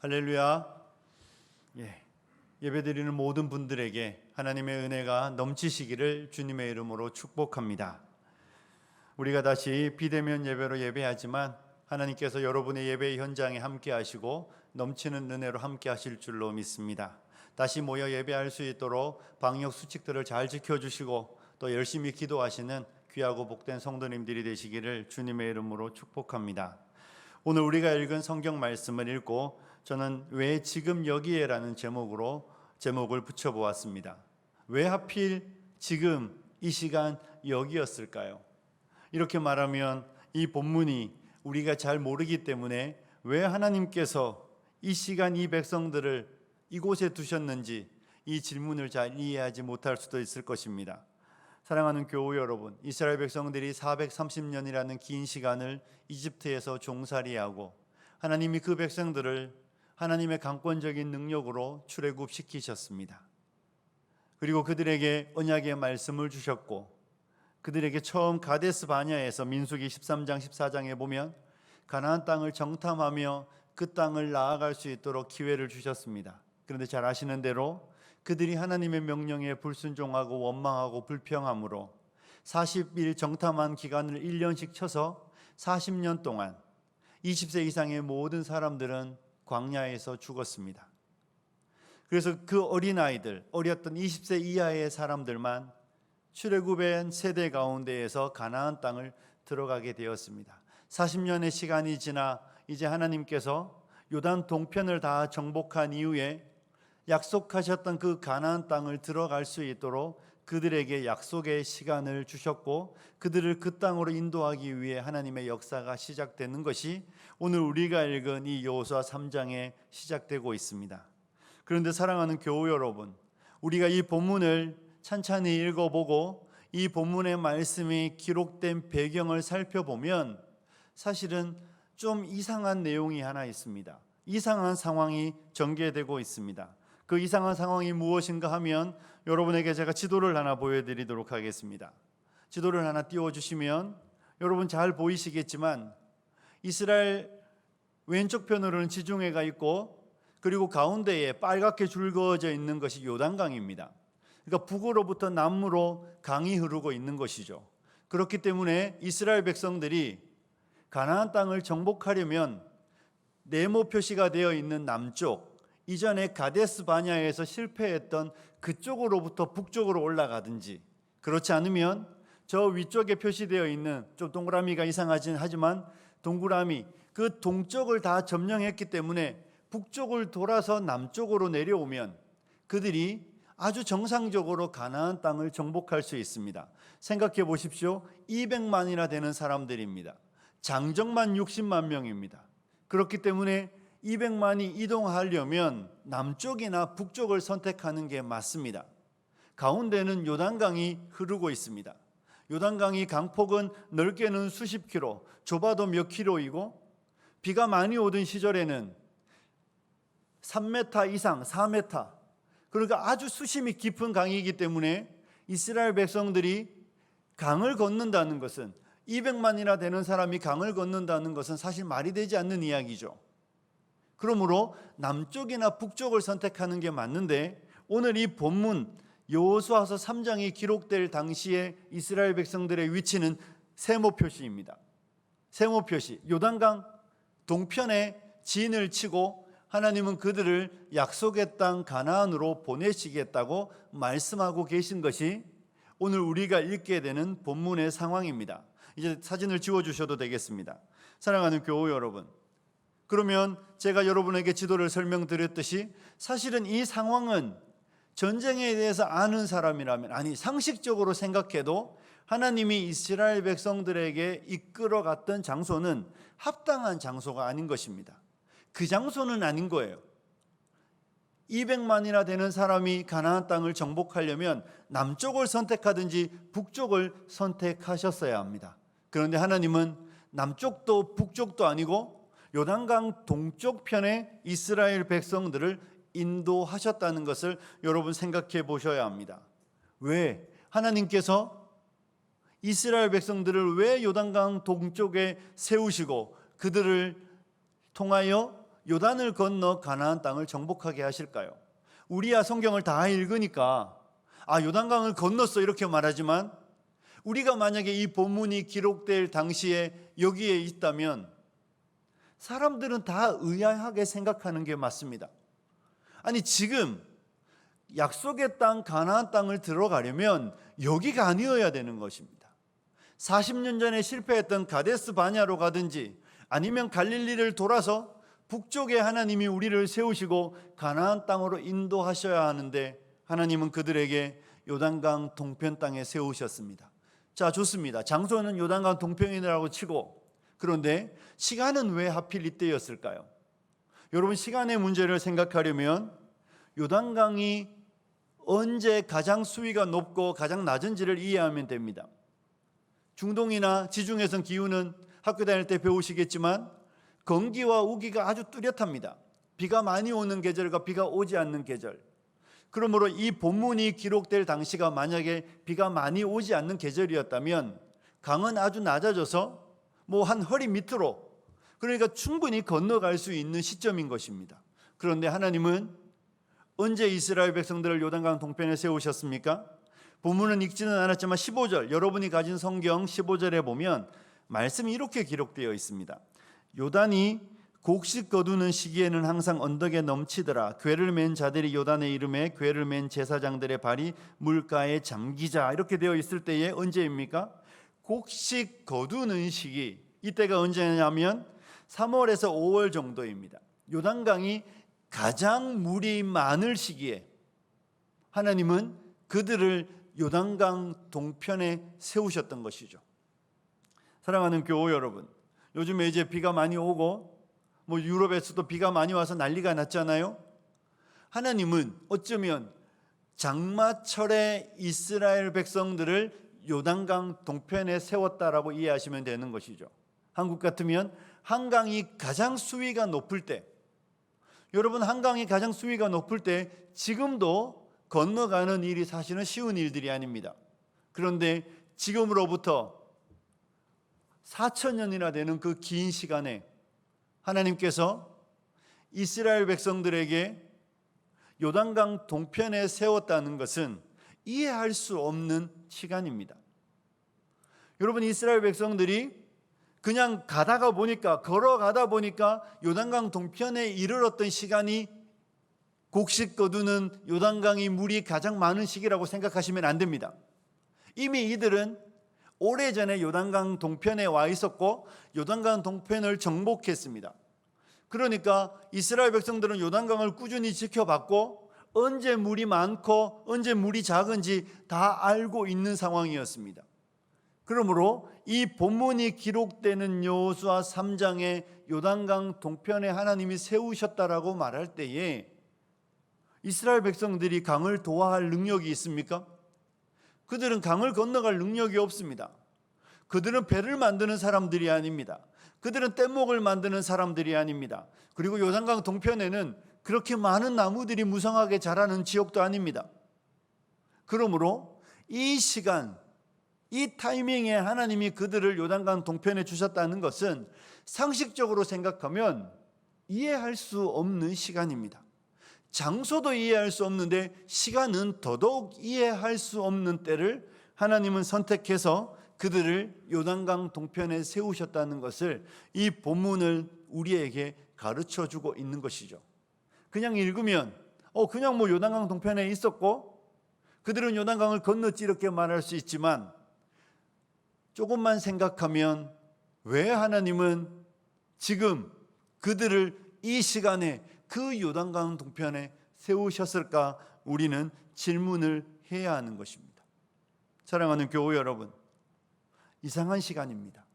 할렐루야. 예배드리는 모든 분들에게 하나님의 은혜가 넘치시기를 주님의 이름으로 축복합니다. 우리가 다시 비대면 예배로 예배하지만 하나님께서 여러분의 예배 현장에 함께 하시고 넘치는 은혜로 함께 하실 줄로 믿습니다. 다시 모여 예배할 수 있도록 방역 수칙들을 잘 지켜주시고 또 열심히 기도하시는 귀하고 복된 성도님들이 되시기를 주님의 이름으로 축복합니다. 오늘 우리가 읽은 성경 말씀을 읽고 저는 왜 지금 여기에라는 제목을 붙여보았습니다. 왜 하필 지금 이 시간 여기였을까요? 이렇게 말하면 이 본문이 우리가 잘 모르기 때문에 왜 하나님께서 이 시간 이 백성들을 이곳에 두셨는지 이 질문을 잘 이해하지 못할 수도 있을 것입니다. 사랑하는 교우 여러분, 이스라엘 백성들이 430년이라는 긴 시간을 이집트에서 종살이하고 하나님이 그 백성들을 하나님의 강권적인 능력으로 출애굽시키셨습니다. 그리고 그들에게 언약의 말씀을 주셨고 그들에게 처음 가데스 바냐에서 민수기 13장 14장에 보면 가나안 땅을 정탐하며 그 땅을 나아갈 수 있도록 기회를 주셨습니다. 그런데 잘 아시는 대로 그들이 하나님의 명령에 불순종하고 원망하고 불평함으로 40일 정탐한 기간을 1년씩 쳐서 40년 동안 20세 이상의 모든 사람들은 광야에서 죽었습니다. 그래서 그 어린아이들, 어렸던 20세 이하의 사람들만 출애굽의 세대 가운데에서 가나안 땅을 들어가게 되었습니다. 40년의 시간이 지나 이제 하나님께서 요단 동편을 다 정복한 이후에 약속하셨던 그 가나안 땅을 들어갈 수 있도록 그들에게 약속의 시간을 주셨고 그들을 그 땅으로 인도하기 위해 하나님의 역사가 시작되는 것이 오늘 우리가 읽은 이 여호수아 3장에 시작되고 있습니다. 그런데 사랑하는 교우 여러분, 우리가 이 본문을 찬찬히 읽어보고 이 본문의 말씀이 기록된 배경을 살펴보면 사실은 좀 이상한 내용이 하나 있습니다. 이상한 상황이 전개되고 있습니다. 그 이상한 상황이 무엇인가 하면 여러분에게 제가 지도를 하나 보여드리도록 하겠습니다. 지도를 하나 띄워주시면 여러분 잘 보이시겠지만 이스라엘 왼쪽 편으로는 지중해가 있고 그리고 가운데에 빨갛게 줄 그어져 있는 것이 요단강입니다. 그러니까 북으로부터 남으로 강이 흐르고 있는 것이죠. 그렇기 때문에 이스라엘 백성들이 가나안 땅을 정복하려면 네모 표시가 되어 있는 남쪽, 이전에 가데스 바냐에서 실패했던 그쪽으로부터 북쪽으로 올라가든지 그렇지 않으면 저 위쪽에 표시되어 있는 좀 동그라미가 이상하긴 하지만 동그라미 그 동쪽을 다 점령했기 때문에 북쪽을 돌아서 남쪽으로 내려오면 그들이 아주 정상적으로 가나안 땅을 정복할 수 있습니다. 생각해 보십시오. 200만이나 되는 사람들입니다. 장정만 60만 명입니다. 그렇기 때문에 200만이 이동하려면 남쪽이나 북쪽을 선택하는 게 맞습니다. 가운데는 요단강이 흐르고 있습니다. 요단강이 강폭은 넓게는 수십 킬로, 좁아도 몇 킬로이고 비가 많이 오던 시절에는 3m 이상, 4m, 그러니까 아주 수심이 깊은 강이기 때문에 이스라엘 백성들이 강을 건넌다는 것은 200만이나 되는 사람이 강을 건넌다는 것은 사실 말이 되지 않는 이야기죠. 그러므로 남쪽이나 북쪽을 선택하는 게 맞는데 오늘 이 본문 여호수아서 3장이 기록될 당시에 이스라엘 백성들의 위치는 세모 표시입니다. 세모 표시, 요단강 동편에 진을 치고 하나님은 그들을 약속의 땅 가나안으로 보내시겠다고 말씀하고 계신 것이 오늘 우리가 읽게 되는 본문의 상황입니다. 이제 사진을 지워주셔도 되겠습니다. 사랑하는 교우 여러분, 그러면 제가 여러분에게 지도를 설명드렸듯이 사실은 이 상황은 전쟁에 대해서 아는 사람이라면, 아니 상식적으로 생각해도 하나님이 이스라엘 백성들에게 이끌어갔던 장소는 합당한 장소가 아닌 것입니다. 그 장소는 아닌 거예요. 200만이나 되는 사람이 가나안 땅을 정복하려면 남쪽을 선택하든지 북쪽을 선택하셨어야 합니다. 그런데 하나님은 남쪽도 북쪽도 아니고 요단강 동쪽 편에 이스라엘 백성들을 인도하셨다는 것을 여러분 생각해 보셔야 합니다. 왜? 하나님께서 이스라엘 백성들을 왜 요단강 동쪽에 세우시고 그들을 통하여 요단을 건너 가나안 땅을 정복하게 하실까요? 우리야 성경을 다 읽으니까 요단강을 건넜어 이렇게 말하지만, 우리가 만약에 이 본문이 기록될 당시에 여기에 있다면 사람들은 다 의아하게 생각하는 게 맞습니다. 아니, 지금 약속의 땅 가나안 땅을 들어가려면 여기가 아니어야 되는 것입니다. 40년 전에 실패했던 가데스 바냐로 가든지 아니면 갈릴리를 돌아서 북쪽에 하나님이 우리를 세우시고 가나안 땅으로 인도하셔야 하는데, 하나님은 그들에게 요단강 동편 땅에 세우셨습니다. 자, 좋습니다. 장소는 요단강 동편이라고 치고, 그런데 시간은 왜 하필 이때였을까요? 여러분, 시간의 문제를 생각하려면 요단강이 언제 가장 수위가 높고 가장 낮은지를 이해하면 됩니다. 중동이나 지중해성 기후는 학교 다닐 때 배우시겠지만 건기와 우기가 아주 뚜렷합니다. 비가 많이 오는 계절과 비가 오지 않는 계절. 그러므로 이 본문이 기록될 당시가 만약에 비가 많이 오지 않는 계절이었다면 강은 아주 낮아져서 한 허리 밑으로, 그러니까 충분히 건너갈 수 있는 시점인 것입니다. 그런데 하나님은 언제 이스라엘 백성들을 요단강 동편에 세우셨습니까? 본문은 읽지는 않았지만 15절, 여러분이 가진 성경 15절에 보면 말씀이 이렇게 기록되어 있습니다. 요단이 곡식 거두는 시기에는 항상 언덕에 넘치더라. 궤를 맨 자들이 요단의 이름에 궤를 맨 제사장들의 발이 물가에 잠기자, 이렇게 되어 있을 때에 언제입니까? 곡식 거두는 시기, 이때가 언제냐면 3월에서 5월 정도입니다. 요단강이 가장 물이 많을 시기에 하나님은 그들을 요단강 동편에 세우셨던 것이죠. 사랑하는 교우 여러분, 요즘에 이제 비가 많이 오고 유럽에서도 비가 많이 와서 난리가 났잖아요. 하나님은 어쩌면 장마철에 이스라엘 백성들을 요단강 동편에 세웠다라고 이해하시면 되는 것이죠. 한국 같으면 한강이 가장 수위가 높을 때, 여러분, 한강이 가장 수위가 높을 때 지금도 건너가는 일이 사실은 쉬운 일들이 아닙니다. 그런데 지금으로부터 4,000년이나 되는 그 긴 시간에 하나님께서 이스라엘 백성들에게 요단강 동편에 세웠다는 것은 이해할 수 없는 시간입니다. 여러분, 이스라엘 백성들이 그냥 걸어가다 보니까 요단강 동편에 이르렀던 시간이 곡식 거두는 요단강이 물이 가장 많은 시기라고 생각하시면 안 됩니다. 이미 이들은 오래전에 요단강 동편에 와 있었고 요단강 동편을 정복했습니다. 그러니까 이스라엘 백성들은 요단강을 꾸준히 지켜봤고 언제 물이 많고 언제 물이 작은지 다 알고 있는 상황이었습니다. 그러므로 이 본문이 기록되는 여호수아 3장에 요단강 동편에 하나님이 세우셨다라고 말할 때에 이스라엘 백성들이 강을 도하할 능력이 있습니까? 그들은 강을 건너갈 능력이 없습니다. 그들은 배를 만드는 사람들이 아닙니다. 그들은 뗏목을 만드는 사람들이 아닙니다. 그리고 요단강 동편에는 그렇게 많은 나무들이 무성하게 자라는 지역도 아닙니다. 그러므로 이 시간, 이 타이밍에 하나님이 그들을 요단강 동편에 주셨다는 것은 상식적으로 생각하면 이해할 수 없는 시간입니다. 장소도 이해할 수 없는데 시간은 더더욱 이해할 수 없는 때를 하나님은 선택해서 그들을 요단강 동편에 세우셨다는 것을 이 본문을 우리에게 가르쳐주고 있는 것이죠. 그냥 읽으면 그냥 요단강 동편에 있었고 그들은 요단강을 건넜지 이렇게 말할 수 있지만, 조금만 생각하면 왜 하나님은 지금 그들을 이 시간에 그 요단강 동편에 세우셨을까? 우리는 질문을 해야 하는 것입니다. 사랑하는 교우 여러분, 이상한 시간입니다.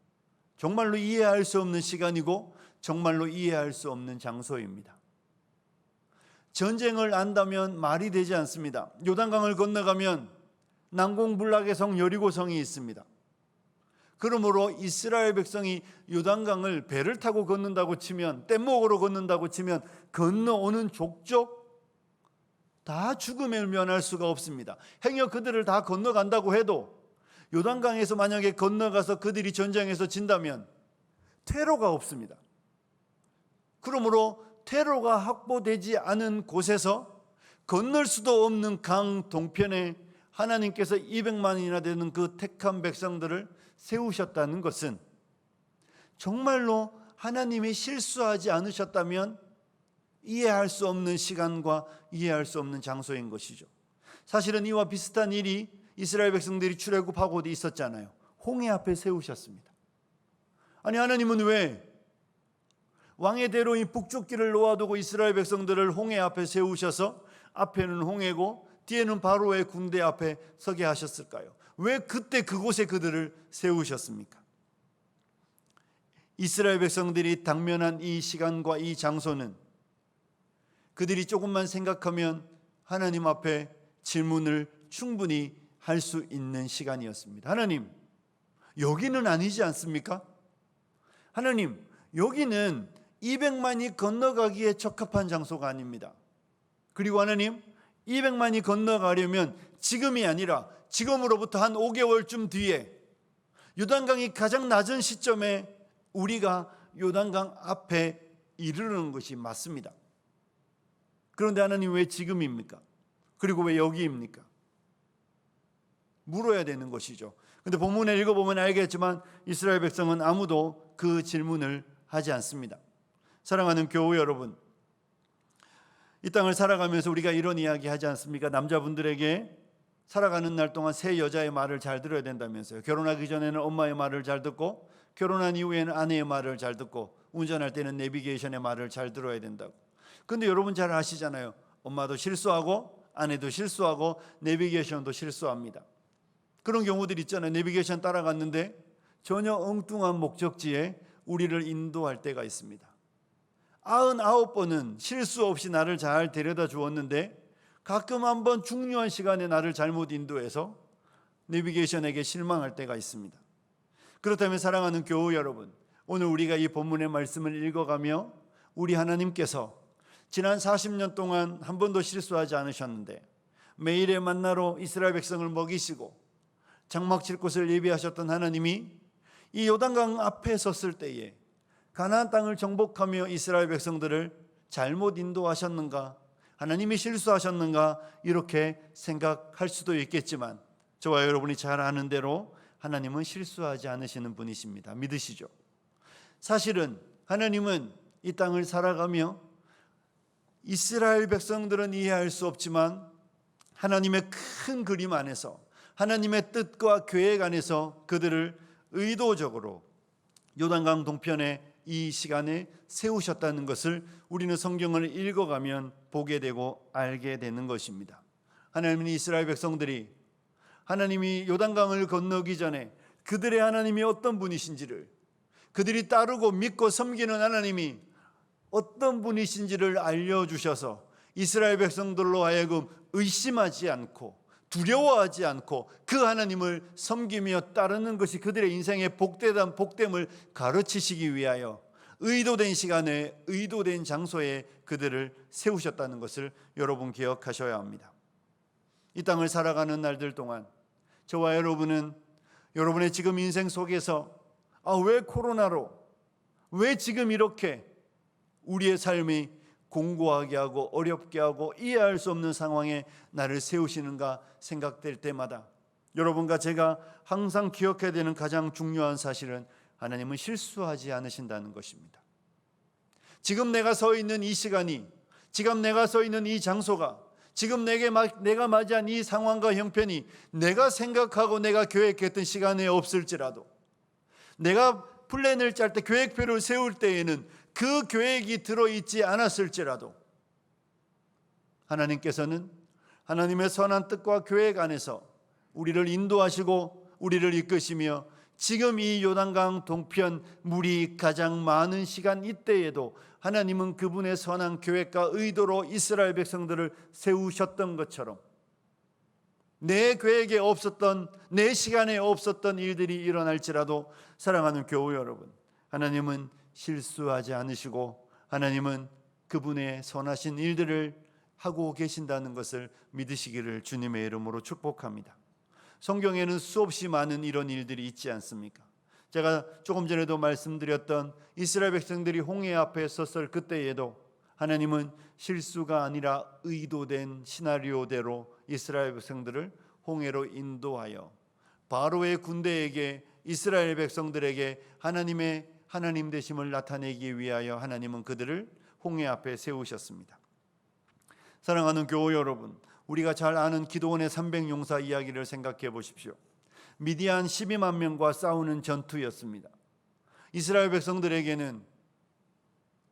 정말로 이해할 수 없는 시간이고 정말로 이해할 수 없는 장소입니다. 전쟁을 안다면 말이 되지 않습니다. 요단강을 건너가면 난공불락의 성 여리고성이 있습니다. 그러므로 이스라엘 백성이 요단강을 배를 타고 건넌다고 치면, 뗏목으로 건넌다고 치면 건너오는 족족 다 죽음에 면할 수가 없습니다. 행여 그들을 다 건너간다고 해도 요단강에서 만약에 건너가서 그들이 전쟁에서 진다면 퇴로가 없습니다. 그러므로 퇴로가 확보되지 않은 곳에서 건널 수도 없는 강 동편에 하나님께서 200만이나 되는 그 택한 백성들을 세우셨다는 것은 정말로 하나님이 실수하지 않으셨다면 이해할 수 없는 시간과 이해할 수 없는 장소인 것이죠. 사실은 이와 비슷한 일이 이스라엘 백성들이 출애굽하고 어디 있었잖아요. 홍해 앞에 세우셨습니다. 아니, 하나님은 왜 왕의 대로 이 북쪽길을 놓아두고 이스라엘 백성들을 홍해 앞에 세우셔서 앞에는 홍해고 뒤에는 바로의 군대 앞에 서게 하셨을까요? 왜 그때 그곳에 그들을 세우셨습니까? 이스라엘 백성들이 당면한 이 시간과 이 장소는 그들이 조금만 생각하면 하나님 앞에 질문을 충분히 할 수 있는 시간이었습니다. 하나님, 여기는 아니지 않습니까? 하나님, 여기는 200만이 건너가기에 적합한 장소가 아닙니다. 그리고 하나님, 200만이 건너가려면 지금이 아니라 지금으로부터 한 5개월쯤 뒤에 요단강이 가장 낮은 시점에 우리가 요단강 앞에 이르는 것이 맞습니다. 그런데 하나님, 왜 지금입니까? 그리고 왜 여기입니까? 물어야 되는 것이죠. 그런데 본문에 읽어보면 알겠지만 이스라엘 백성은 아무도 그 질문을 하지 않습니다. 사랑하는 교우 여러분, 이 땅을 살아가면서 우리가 이런 이야기 하지 않습니까? 남자분들에게 살아가는 날 동안 새 여자의 말을 잘 들어야 된다면서요. 결혼하기 전에는 엄마의 말을 잘 듣고 결혼한 이후에는 아내의 말을 잘 듣고 운전할 때는 내비게이션의 말을 잘 들어야 된다고. 근데 여러분 잘 아시잖아요. 엄마도 실수하고 아내도 실수하고 내비게이션도 실수합니다. 그런 경우들 있잖아요. 내비게이션 따라갔는데 전혀 엉뚱한 목적지에 우리를 인도할 때가 있습니다. 99번은 실수 없이 나를 잘 데려다 주었는데 가끔 한번 중요한 시간에 나를 잘못 인도해서 내비게이션에게 실망할 때가 있습니다. 그렇다면 사랑하는 교우 여러분, 오늘 우리가 이 본문의 말씀을 읽어가며 우리 하나님께서 지난 40년 동안 한 번도 실수하지 않으셨는데 매일의 만나로 이스라엘 백성을 먹이시고 장막 칠 곳을 예비하셨던 하나님이 이 요단강 앞에 섰을 때에 가나안 땅을 정복하며 이스라엘 백성들을 잘못 인도하셨는가, 하나님이 실수하셨는가, 이렇게 생각할 수도 있겠지만 저와 여러분이 잘 아는 대로 하나님은 실수하지 않으시는 분이십니다. 믿으시죠? 사실은 하나님은 이 땅을 살아가며 이스라엘 백성들은 이해할 수 없지만 하나님의 큰 그림 안에서, 하나님의 뜻과 계획 안에서 그들을 의도적으로 요단강 동편에 이 시간에 세우셨다는 것을 우리는 성경을 읽어가면 보게 되고 알게 되는 것입니다. 하나님은 이스라엘 백성들이 하나님이 요단강을 건너기 전에 그들의 하나님이 어떤 분이신지를, 그들이 따르고 믿고 섬기는 하나님이 어떤 분이신지를 알려주셔서 이스라엘 백성들로 하여금 의심하지 않고 두려워하지 않고 그 하나님을 섬기며 따르는 것이 그들의 인생의 복되다 복됨을 가르치시기 위하여 의도된 시간에 의도된 장소에 그들을 세우셨다는 것을 여러분 기억하셔야 합니다. 이 땅을 살아가는 날들 동안 저와 여러분은 여러분의 지금 인생 속에서 왜 코로나로, 왜 지금 이렇게 우리의 삶이 공고하게 하고 어렵게 하고 이해할 수 없는 상황에 나를 세우시는가 생각될 때마다 여러분과 제가 항상 기억해야 되는 가장 중요한 사실은 하나님은 실수하지 않으신다는 것입니다. 지금 내가 서 있는 이 시간이, 지금 내가 서 있는 이 장소가, 지금 내가 맞이한 이 상황과 형편이 내가 생각하고 내가 계획했던 시간에 없을지라도, 내가 플랜을 짤 때 계획표를 세울 때에는 그 계획이 들어있지 않았을지라도 하나님께서는 하나님의 선한 뜻과 계획 안에서 우리를 인도하시고 우리를 이끄시며 지금 이 요단강 동편 물이 가장 많은 시간 이때에도 하나님은 그분의 선한 계획과 의도로 이스라엘 백성들을 세우셨던 것처럼 내 계획에 없었던, 내 시간에 없었던 일들이 일어날지라도 사랑하는 교우 여러분, 하나님은 실수하지 않으시고 하나님은 그분의 선하신 일들을 하고 계신다는 것을 믿으시기를 주님의 이름으로 축복합니다. 성경에는 수없이 많은 이런 일들이 있지 않습니까? 제가 조금 전에도 말씀드렸던 이스라엘 백성들이 홍해 앞에 섰을 그때에도 하나님은 실수가 아니라 의도된 시나리오대로 이스라엘 백성들을 홍해로 인도하여 바로의 군대에게 이스라엘 백성들에게 하나님의 하나님 되심을 나타내기 위하여 하나님은 그들을 홍해 앞에 세우셨습니다. 사랑하는 교우 여러분, 우리가 잘 아는 기드온의 300용사 이야기를 생각해 보십시오. 미디안 12만 명과 싸우는 전투였습니다. 이스라엘 백성들에게는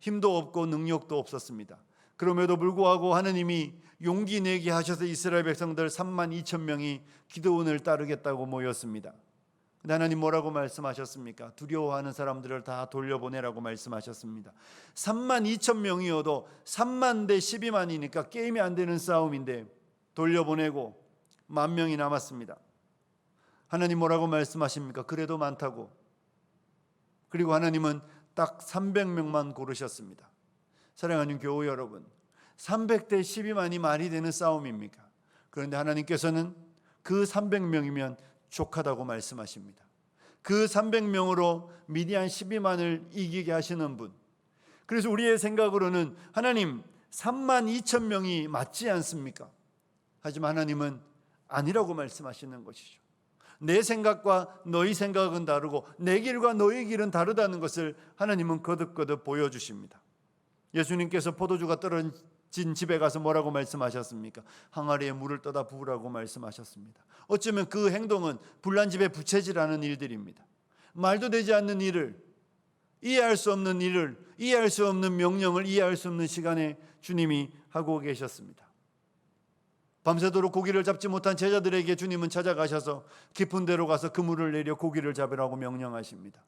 힘도 없고 능력도 없었습니다. 그럼에도 불구하고 하나님이 용기 내게 하셔서 이스라엘 백성들 3만 2천 명이 기드온을 따르겠다고 모였습니다. 근데 하나님 뭐라고 말씀하셨습니까? 두려워하는 사람들을 다 돌려보내라고 말씀하셨습니다. 3만 2천 명이어도 3만 대 12만이니까 게임이 안 되는 싸움인데 돌려보내고 10,000명이 남았습니다. 하나님 뭐라고 말씀하십니까? 그래도 많다고. 그리고 하나님은 딱 300명만 고르셨습니다. 사랑하는 교우 여러분, 300대 12만이 말이 되는 싸움입니까? 그런데 하나님께서는 그 300명이면 족하다고 말씀하십니다. 그 300명으로 미디안 12만을 이기게 하시는 분. 그래서 우리의 생각으로는 하나님 3만 2천 명이 맞지 않습니까? 하지만 하나님은 아니라고 말씀하시는 것이죠. 내 생각과 너희 생각은 다르고 내 길과 너희 길은 다르다는 것을 하나님은 거듭거듭 보여주십니다. 예수님께서 포도주가 떨어진 집에 가서 뭐라고 말씀하셨습니까? 항아리에 물을 떠다 부으라고 말씀하셨습니다. 어쩌면 그 행동은 불난 집에 부채질하는 일들입니다. 말도 되지 않는 일을, 이해할 수 없는 일을, 이해할 수 없는 명령을 이해할 수 없는 시간에 주님이 하고 계셨습니다. 밤새도록 고기를 잡지 못한 제자들에게 주님은 찾아가셔서 깊은 데로 가서 그물을 내려 고기를 잡으라고 명령하십니다.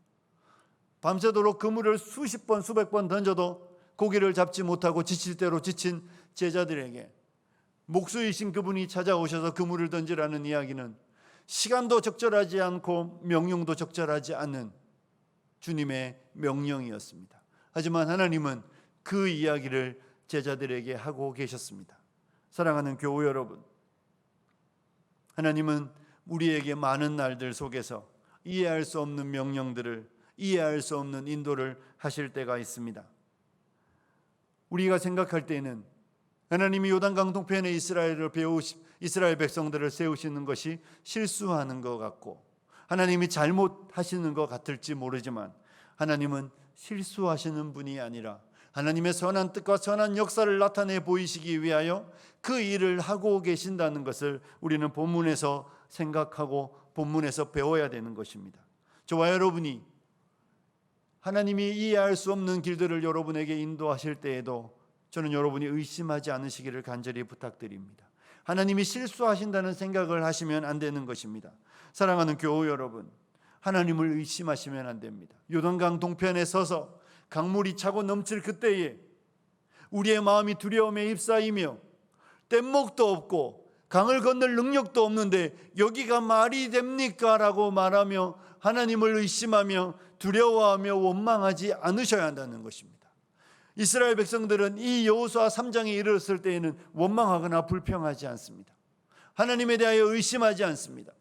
밤새도록 그물을 수십 번 수백 번 던져도 고기를 잡지 못하고 지칠 대로 지친 제자들에게 목수이신 그분이 찾아오셔서 그물을 던지라는 이야기는 시간도 적절하지 않고 명령도 적절하지 않은 주님의 명령이었습니다. 하지만 하나님은 그 이야기를 제자들에게 하고 계셨습니다. 사랑하는 교우 여러분, 하나님은 우리에게 많은 날들 속에서 이해할 수 없는 명령들을, 이해할 수 없는 인도를 하실 때가 있습니다. 우리가 생각할 때는 하나님이 요단강 동편에 이스라엘 백성들을 세우시는 것이 실수하는 것 같고 하나님이 잘못하시는 것 같을지 모르지만 하나님은 실수하시는 분이 아니라 하나님의 선한 뜻과 선한 역사를 나타내 보이시기 위하여 그 일을 하고 계신다는 것을 우리는 본문에서 생각하고 본문에서 배워야 되는 것입니다. 저와 여러분이 하나님이 이해할 수 없는 길들을 여러분에게 인도하실 때에도 저는 여러분이 의심하지 않으시기를 간절히 부탁드립니다. 하나님이 실수하신다는 생각을 하시면 안 되는 것입니다. 사랑하는 교우 여러분, 하나님을 의심하시면 안 됩니다. 요단강 동편에 서서 강물이 차고 넘칠 그때에 우리의 마음이 두려움에 휩싸이며 뗏목도 없고 강을 건널 능력도 없는데 여기가 말이 됩니까? 라고 말하며 하나님을 의심하며 두려워하며 원망하지 않으셔야 한다는 것입니다. 이스라엘 백성들은 이 여호수아 3장에 이르렀을 때에는 원망하거나 불평하지 않습니다. 하나님에 대하여 의심하지 않습니다.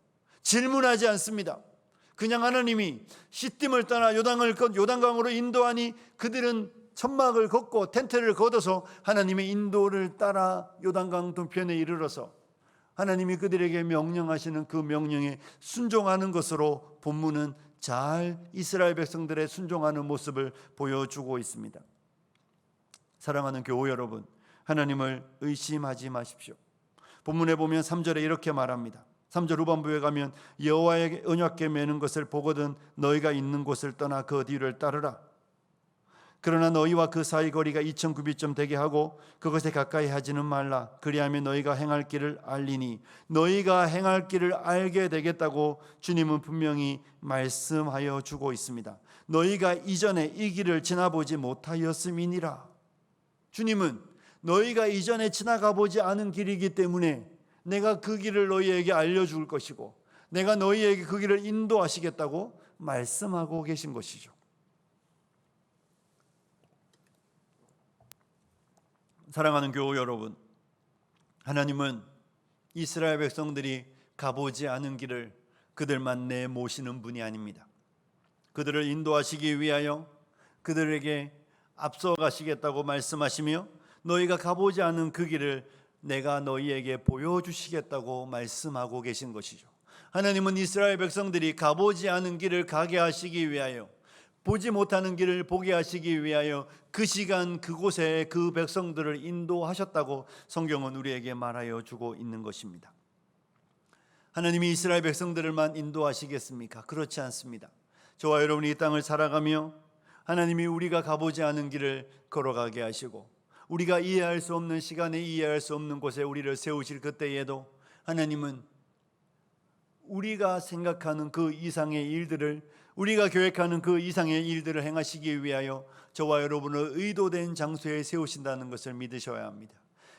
질문하지 않습니다. 그냥 하나님이 시딤을 떠나 요단강으로 인도하니 그들은 천막을 걷고 텐트를 걷어서 하나님의 인도를 따라 요단강 동편에 이르러서 하나님이 그들에게 명령하시는 그 명령에 순종하는 것으로 본문은 잘 이스라엘 백성들의 순종하는 모습을 보여주고 있습니다. 사랑하는 교우 여러분, 하나님을 의심하지 마십시오. 본문에 보면 3절에 이렇게 말합니다. 3절 후반부에 가면 여호와의 언약궤 매는 것을 보거든 너희가 있는 곳을 떠나 그 뒤를 따르라. 그러나 너희와 그 사이 거리가 2,000규빗쯤 되게 하고 그것에 가까이 하지는 말라. 그리하면 너희가 행할 길을 알리니 너희가 행할 길을 알게 되겠다고 주님은 분명히 말씀하여 주고 있습니다. 너희가 이전에 이 길을 지나보지 못하였음이니라. 주님은 너희가 이전에 지나가 보지 않은 길이기 때문에 내가 그 길을 너희에게 알려줄 것이고 내가 너희에게 그 길을 인도하시겠다고 말씀하고 계신 것이죠. 사랑하는 교우 여러분, 하나님은 이스라엘 백성들이 가보지 않은 길을 그들만 내모시는 분이 아닙니다. 그들을 인도하시기 위하여 그들에게 앞서가시겠다고 말씀하시며 너희가 가보지 않은 그 길을 내가 너희에게 보여주시겠다고 말씀하고 계신 것이죠. 하나님은 이스라엘 백성들이 가보지 않은 길을 가게 하시기 위하여, 보지 못하는 길을 보게 하시기 위하여 그 시간 그곳에 그 백성들을 인도하셨다고 성경은 우리에게 말하여 주고 있는 것입니다. 하나님이 이스라엘 백성들을만 인도하시겠습니까? 그렇지 않습니다. 저와 여러분이 이 땅을 살아가며 하나님이 우리가 가보지 않은 길을 걸어가게 하시고 우리가 이해할 수 없는 시간에 이해할 수 없는 곳에 우리를 세우실 그때에도 하나님은 우리가 생각하는 그 이상의 일들을, 우리가 계획하는 그 이상의 일들을 행하시기 위하여 저와 여러분을 의도된 장소에 세우신다는 것을 믿으셔야 합니다.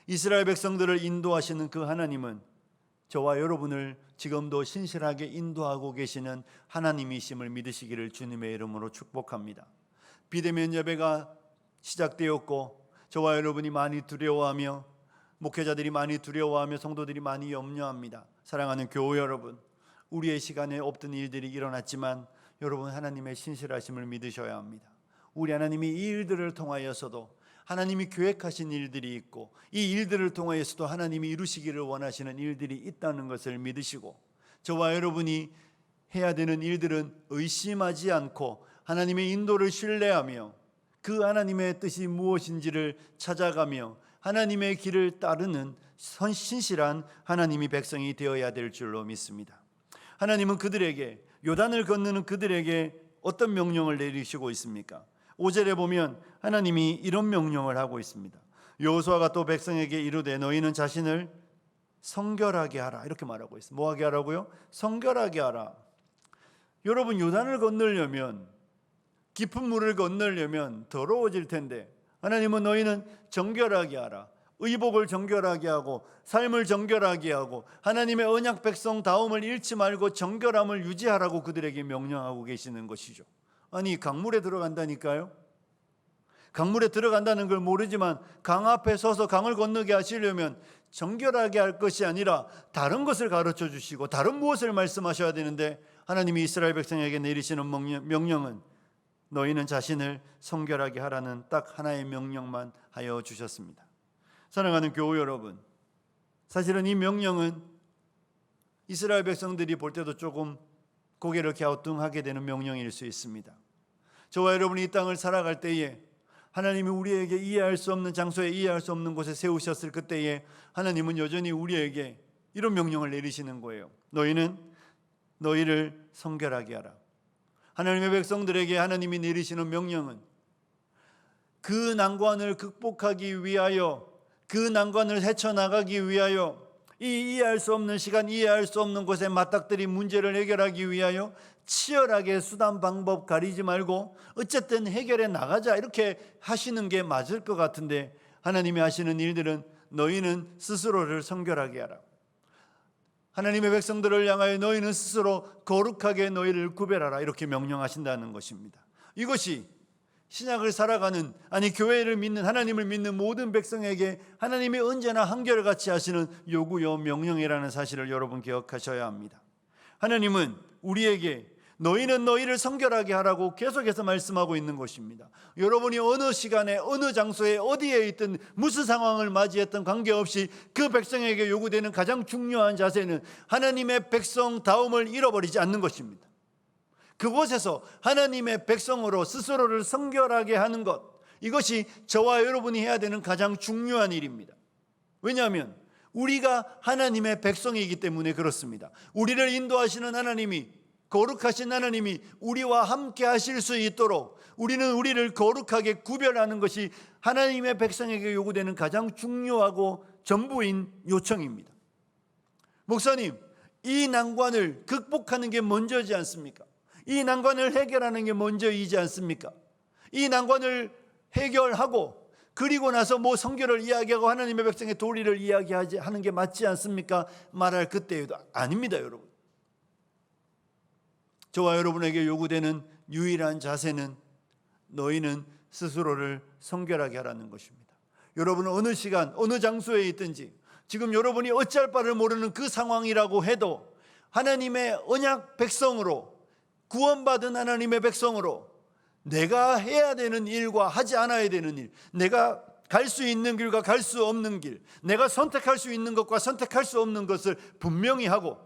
이스라엘 백성들을 인도하시는 그 하나님은 저와 여러분을 지금도 신실하게 인도하고 계시는 하나님이심을 믿으시기를 주님의 이름으로 축복합니다. 비대면 예배가 시작되었고 저와 여러분이 많이 두려워하며 목회자들이 많이 두려워하며 성도들이 많이 염려합니다. 사랑하는 교회 여러분, 우리의 시간에 없던 일들이 일어났지만 여러분 하나님의 신실하심을 믿으셔야 합니다. 우리 하나님이 이 일들을 통하여서도 하나님이 계획하신 일들이 있고 이 일들을 통하여서도 하나님이 이루시기를 원하시는 일들이 있다는 것을 믿으시고 저와 여러분이 해야 되는 일들은 의심하지 않고 하나님의 인도를 신뢰하며 그 하나님의 뜻이 무엇인지를 찾아가며 하나님의 길을 따르는 신실한 하나님이 백성이 되어야 될 줄로 믿습니다. 하나님은 그들에게, 요단을 건너는 그들에게 어떤 명령을 내리시고 있습니까? 5절에 보면 하나님이 이런 명령을 하고 있습니다. 여호수아가 또 백성에게 이르되 너희는 자신을 성결하게 하라, 이렇게 말하고 있습니다. 뭐하게 하라고요? 성결하게 하라. 여러분, 요단을 건너려면, 깊은 물을 건너려면 더러워질 텐데 하나님은 너희는 정결하게 하라, 의복을 정결하게 하고 삶을 정결하게 하고 하나님의 언약 백성다움을 잃지 말고 정결함을 유지하라고 그들에게 명령하고 계시는 것이죠. 아니, 강물에 들어간다니까요. 강물에 들어간다는 걸 모르지만 강 앞에 서서 강을 건너게 하시려면 정결하게 할 것이 아니라 다른 것을 가르쳐 주시고 다른 무엇을 말씀하셔야 되는데 하나님이 이스라엘 백성에게 내리시는 명령은 너희는 자신을 성결하게 하라는 딱 하나의 명령만 하여 주셨습니다. 사랑하는 교회 여러분, 사실은 이 명령은 이스라엘 백성들이 볼 때도 조금 고개를 갸우뚱하게 되는 명령일 수 있습니다. 저와 여러분이 이 땅을 살아갈 때에 하나님이 우리에게 이해할 수 없는 장소에, 이해할 수 없는 곳에 세우셨을 그때에 하나님은 여전히 우리에게 이런 명령을 내리시는 거예요. 너희는 너희를 성결하게 하라. 하나님의 백성들에게 하나님이 내리시는 명령은 그 난관을 극복하기 위하여, 그 난관을 헤쳐나가기 위하여, 이 이해할 수 없는 시간, 이해할 수 없는 곳에 맞닥뜨린 문제를 해결하기 위하여 치열하게 수단 방법 가리지 말고 어쨌든 해결해 나가자, 이렇게 하시는 게 맞을 것 같은데 하나님이 하시는 일들은 너희는 스스로를 성결하게 하라. 하나님의 백성들을 향하여 너희는 스스로 거룩하게 너희를 구별하라, 이렇게 명령하신다는 것입니다. 이것이 신약을 살아가는, 아니 교회를 믿는, 하나님을 믿는 모든 백성에게 하나님이 언제나 한결같이 하시는 요구요 명령이라는 사실을 여러분 기억하셔야 합니다. 하나님은 우리에게 너희는 너희를 성결하게 하라고 계속해서 말씀하고 있는 것입니다. 여러분이 어느 시간에 어느 장소에 어디에 있든 무슨 상황을 맞이했든 관계없이 그 백성에게 요구되는 가장 중요한 자세는 하나님의 백성다움을 잃어버리지 않는 것입니다. 그곳에서 하나님의 백성으로 스스로를 성결하게 하는 것, 이것이 저와 여러분이 해야 되는 가장 중요한 일입니다. 왜냐하면 우리가 하나님의 백성이기 때문에 그렇습니다. 우리를 인도하시는 하나님이, 거룩하신 하나님이 우리와 함께 하실 수 있도록 우리는 우리를 거룩하게 구별하는 것이 하나님의 백성에게 요구되는 가장 중요하고 전부인 요청입니다. 목사님, 이 난관을 극복하는 게 먼저지 않습니까? 이 난관을 해결하는 게 먼저이지 않습니까? 이 난관을 해결하고 그리고 나서 뭐 성결을 이야기하고 하나님의 백성의 도리를 이야기하는 게 맞지 않습니까? 말할 그때에도 아닙니다, 여러분. 저와 여러분에게 요구되는 유일한 자세는 너희는 스스로를 성결하게 하라는 것입니다. 여러분은 어느 시간, 어느 장소에 있든지 지금 여러분이 어찌할 바를 모르는 그 상황이라고 해도 하나님의 언약 백성으로, 구원받은 하나님의 백성으로 내가 해야 되는 일과 하지 않아야 되는 일, 내가 갈 수 있는 길과 갈 수 없는 길, 내가 선택할 수 있는 것과 선택할 수 없는 것을 분명히 하고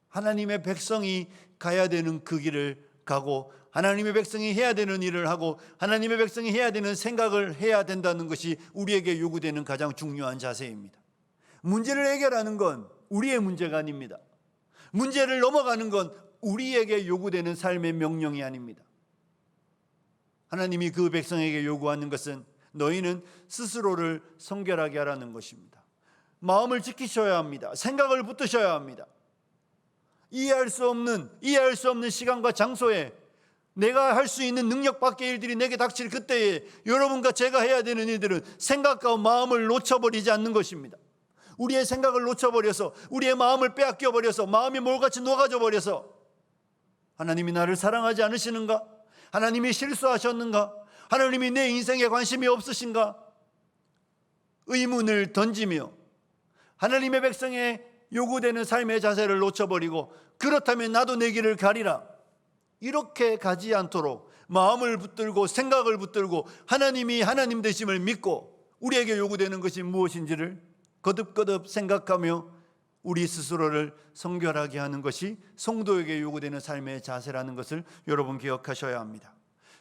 하나님의 백성이 가야 되는 그 길을 가고 하나님의 백성이 해야 되는 일을 하고 하나님의 백성이 해야 되는 생각을 해야 된다는 것이 우리에게 요구되는 가장 중요한 자세입니다. 문제를 해결하는 건 우리의 문제가 아닙니다. 문제를 넘어가는 건 우리에게 요구되는 삶의 명령이 아닙니다. 하나님이 그 백성에게 요구하는 것은 너희는 스스로를 성결하게 하라는 것입니다. 마음을 지키셔야 합니다. 생각을 붙드셔야 합니다. 이해할 수 없는 시간과 장소에 내가 할 수 있는 능력 밖의 일들이 내게 닥칠 그때에 여러분과 제가 해야 되는 일들은 생각과 마음을 놓쳐버리지 않는 것입니다. 우리의 생각을 놓쳐버려서 우리의 마음을 빼앗겨 버려서 마음이 몰같이 녹아져 버려서 하나님이 나를 사랑하지 않으시는가? 하나님이 실수하셨는가? 하나님이 내 인생에 관심이 없으신가? 의문을 던지며 하나님의 백성에 요구되는 삶의 자세를 놓쳐버리고 그렇다면 나도 내 길을 가리라, 이렇게 가지 않도록 마음을 붙들고 생각을 붙들고 하나님이 하나님 되심을 믿고 우리에게 요구되는 것이 무엇인지를 거듭거듭 생각하며 우리 스스로를 성결하게 하는 것이 성도에게 요구되는 삶의 자세라는 것을 여러분 기억하셔야 합니다.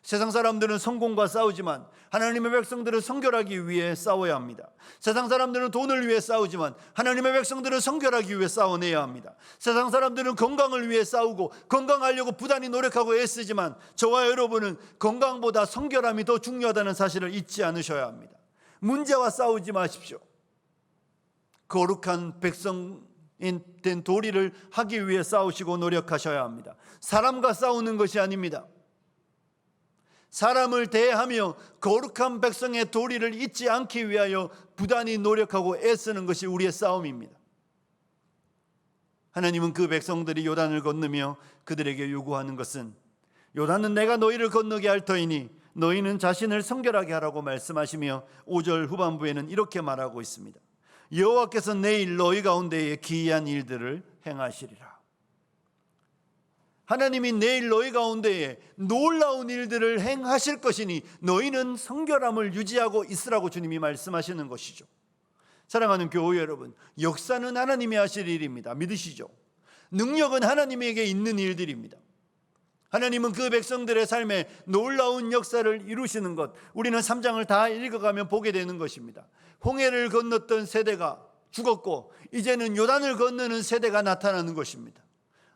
세상 사람들은 성공과 싸우지만 하나님의 백성들은 성결하기 위해 싸워야 합니다. 세상 사람들은 돈을 위해 싸우지만 하나님의 백성들은 성결하기 위해 싸워내야 합니다. 세상 사람들은 건강을 위해 싸우고 건강하려고 부단히 노력하고 애쓰지만 저와 여러분은 건강보다 성결함이 더 중요하다는 사실을 잊지 않으셔야 합니다. 문제와 싸우지 마십시오. 거룩한 백성인 된 도리를 하기 위해 싸우시고 노력하셔야 합니다. 사람과 싸우는 것이 아닙니다. 사람을 대하며 거룩한 백성의 도리를 잊지 않기 위하여 부단히 노력하고 애쓰는 것이 우리의 싸움입니다. 하나님은 그 백성들이 요단을 건너며 그들에게 요구하는 것은 요단은 내가 너희를 건너게 할 터이니 너희는 자신을 성결하게 하라고 말씀하시며 5절 후반부에는 이렇게 말하고 있습니다. 여호와께서 내일 너희 가운데에 기이한 일들을 행하시리라. 하나님이 내일 너희 가운데에 놀라운 일들을 행하실 것이니 너희는 성결함을 유지하고 있으라고 주님이 말씀하시는 것이죠. 사랑하는 교회 여러분, 역사는 하나님이 하실 일입니다. 믿으시죠? 능력은 하나님에게 있는 일들입니다. 하나님은 그 백성들의 삶에 놀라운 역사를 이루시는 것, 우리는 3장을 다 읽어가면 보게 되는 것입니다. 홍해를 건넜던 세대가 죽었고 이제는 요단을 건너는 세대가 나타나는 것입니다.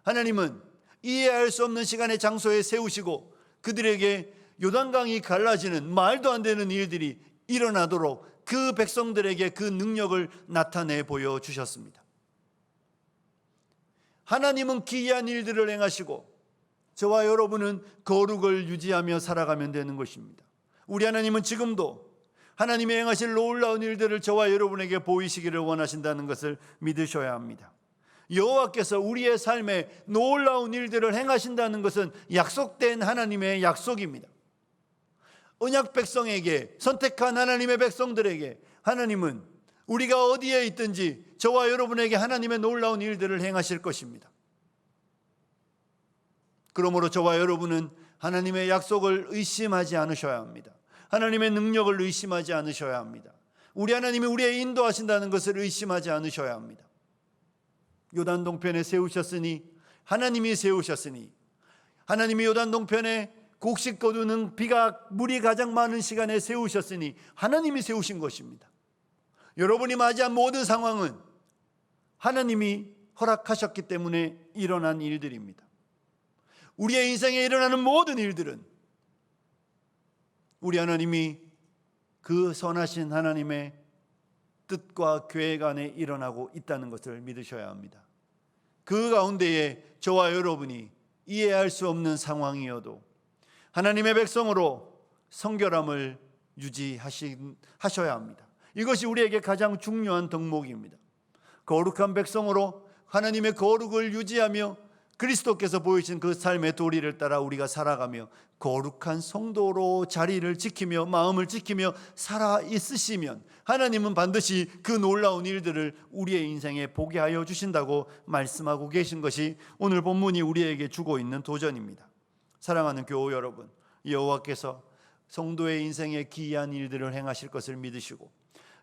하나님은 이해할 수 없는 시간의 장소에 세우시고 그들에게 요단강이 갈라지는 말도 안 되는 일들이 일어나도록 그 백성들에게 그 능력을 나타내 보여주셨습니다. 하나님은 기이한 일들을 행하시고 저와 여러분은 거룩을 유지하며 살아가면 되는 것입니다. 우리 하나님은 지금도 하나님이 행하실 놀라운 일들을 저와 여러분에게 보이시기를 원하신다는 것을 믿으셔야 합니다. 여호와께서 우리의 삶에 놀라운 일들을 행하신다는 것은 약속된 하나님의 약속입니다. 언약 백성에게, 선택한 하나님의 백성들에게 하나님은 우리가 어디에 있든지 저와 여러분에게 하나님의 놀라운 일들을 행하실 것입니다. 그러므로 저와 여러분은 하나님의 약속을 의심하지 않으셔야 합니다. 하나님의 능력을 의심하지 않으셔야 합니다. 우리 하나님이 우리의 인도하신다는 것을 의심하지 않으셔야 합니다. 요단 동편에 세우셨으니, 하나님이 세우셨으니, 하나님이 요단 동편에 곡식 거두는 물이 가장 많은 시간에 세우셨으니 하나님이 세우신 것입니다. 여러분이 맞이한 모든 상황은 하나님이 허락하셨기 때문에 일어난 일들입니다. 우리의 인생에 일어나는 모든 일들은 우리 하나님이 그 선하신 하나님의 뜻과 계획 안에 일어나고 있다는 것을 믿으셔야 합니다. 그 가운데에 저와 여러분이 이해할 수 없는 상황이어도 하나님의 백성으로 성결함을 유지하셔야 합니다. 이것이 우리에게 가장 중요한 덕목입니다. 거룩한 백성으로 하나님의 거룩을 유지하며 그리스도께서 보이신 그 삶의 도리를 따라 우리가 살아가며 거룩한 성도로 자리를 지키며 마음을 지키며 살아 있으시면 하나님은 반드시 그 놀라운 일들을 우리의 인생에 보게 하여 주신다고 말씀하고 계신 것이 오늘 본문이 우리에게 주고 있는 도전입니다. 사랑하는 교우 여러분, 여호와께서 성도의 인생에 기이한 일들을 행하실 것을 믿으시고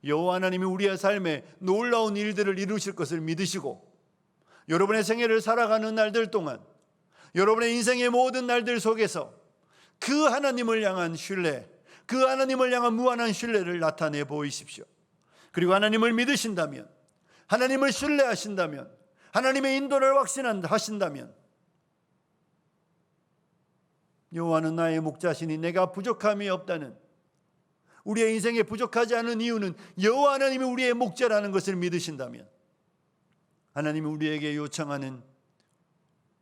여호와 하나님이 우리의 삶에 놀라운 일들을 이루실 것을 믿으시고 여러분의 생애를 살아가는 날들 동안 여러분의 인생의 모든 날들 속에서 그 하나님을 향한 신뢰, 그 하나님을 향한 무한한 신뢰를 나타내 보이십시오. 그리고 하나님을 믿으신다면, 하나님을 신뢰하신다면, 하나님의 인도를 확신하신다면 여호와는 나의 목자시니 내가 부족함이 없다는, 우리의 인생에 부족하지 않은 이유는 여호와 하나님이 우리의 목자라는 것을 믿으신다면 하나님이 우리에게 요청하는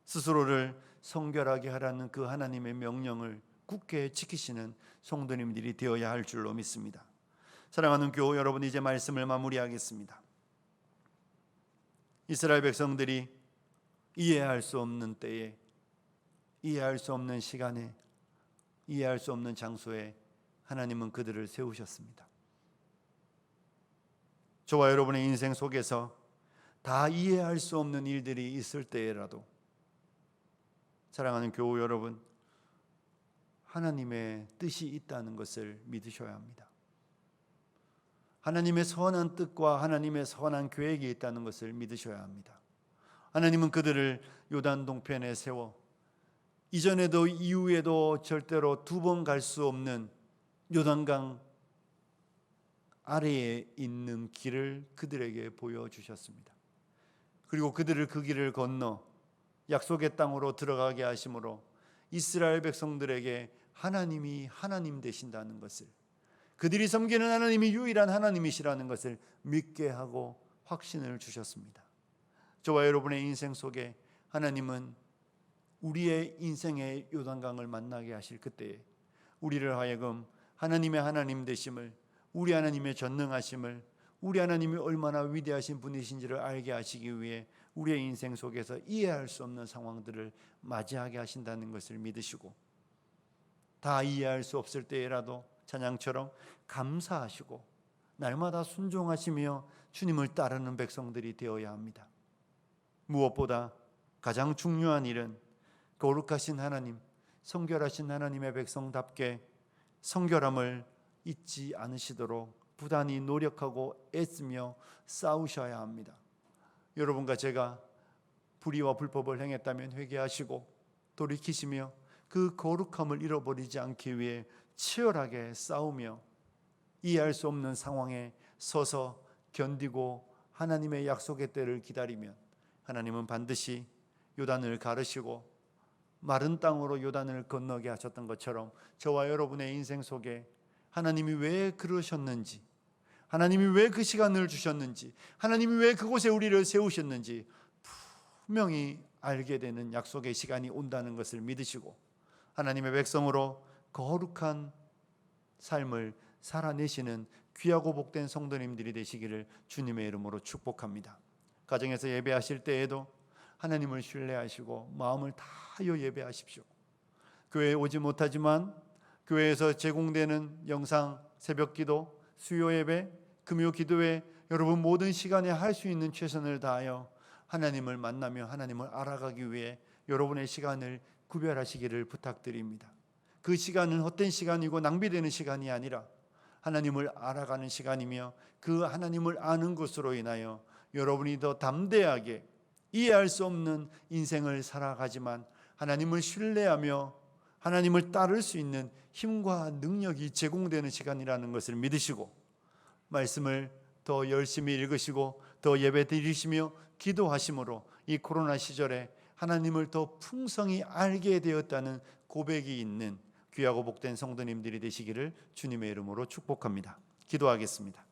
스스로를 성결하게 하라는 그 하나님의 명령을 굳게 지키시는 성도님들이 되어야 할 줄로 믿습니다. 사랑하는 교우 여러분, 이제 말씀을 마무리하겠습니다. 이스라엘 백성들이 이해할 수 없는 때에, 이해할 수 없는 시간에, 이해할 수 없는 장소에 하나님은 그들을 세우셨습니다. 저와 여러분의 인생 속에서 다 이해할 수 없는 일들이 있을 때라도 사랑하는 교우 여러분, 하나님의 뜻이 있다는 것을 믿으셔야 합니다. 하나님의 선한 뜻과 하나님의 선한 계획이 있다는 것을 믿으셔야 합니다. 하나님은 그들을 요단 동편에 세워 이전에도 이후에도 절대로 두 번 갈 수 없는 요단강 아래에 있는 길을 그들에게 보여주셨습니다. 그리고 그들을 그 길을 건너 약속의 땅으로 들어가게 하심으로 이스라엘 백성들에게 하나님이 하나님 되신다는 것을, 그들이 섬기는 하나님이 유일한 하나님이시라는 것을 믿게 하고 확신을 주셨습니다. 저와 여러분의 인생 속에 하나님은 우리의 인생의 요단강을 만나게 하실 그때에 우리를 하여금 하나님의 하나님 되심을, 우리 하나님의 전능하심을, 우리 하나님이 얼마나 위대하신 분이신지를 알게 하시기 위해 우리의 인생 속에서 이해할 수 없는 상황들을 맞이하게 하신다는 것을 믿으시고, 다 이해할 수 없을 때라도 찬양처럼 감사하시고 날마다 순종하시며 주님을 따르는 백성들이 되어야 합니다. 무엇보다 가장 중요한 일은 거룩하신 하나님, 성결하신 하나님의 백성답게 성결함을 잊지 않으시도록 부단히 노력하고 애쓰며 싸우셔야 합니다. 여러분과 제가 불의와 불법을 행했다면 회개하시고 돌이키시며 그 거룩함을 잃어버리지 않기 위해 치열하게 싸우며 이해할 수 없는 상황에 서서 견디고 하나님의 약속의 때를 기다리면 하나님은 반드시 요단을 가르시고 마른 땅으로 요단을 건너게 하셨던 것처럼 저와 여러분의 인생 속에 하나님이 왜 그러셨는지, 하나님이 왜 그 시간을 주셨는지, 하나님이 왜 그곳에 우리를 세우셨는지 분명히 알게 되는 약속의 시간이 온다는 것을 믿으시고 하나님의 백성으로 거룩한 삶을 살아내시는 귀하고 복된 성도님들이 되시기를 주님의 이름으로 축복합니다. 가정에서 예배하실 때에도 하나님을 신뢰하시고 마음을 다하여 예배하십시오. 교회에 오지 못하지만 교회에서 제공되는 영상 새벽기도, 수요 예배, 금요 기도회 여러분 모든 시간에 할 수 있는 최선을 다하여 하나님을 만나며 하나님을 알아가기 위해 여러분의 시간을 구별하시기를 부탁드립니다. 그 시간은 헛된 시간이고 낭비되는 시간이 아니라 하나님을 알아가는 시간이며 그 하나님을 아는 것으로 인하여 여러분이 더 담대하게 이해할 수 없는 인생을 살아가지만 하나님을 신뢰하며 하나님을 따를 수 있는 힘과 능력이 제공되는 시간이라는 것을 믿으시고 말씀을 더 열심히 읽으시고 더 예배 드리시며 기도하심으로 이 코로나 시절에 하나님을 더 풍성히 알게 되었다는 고백이 있는 귀하고 복된 성도님들이 되시기를 주님의 이름으로 축복합니다. 기도하겠습니다.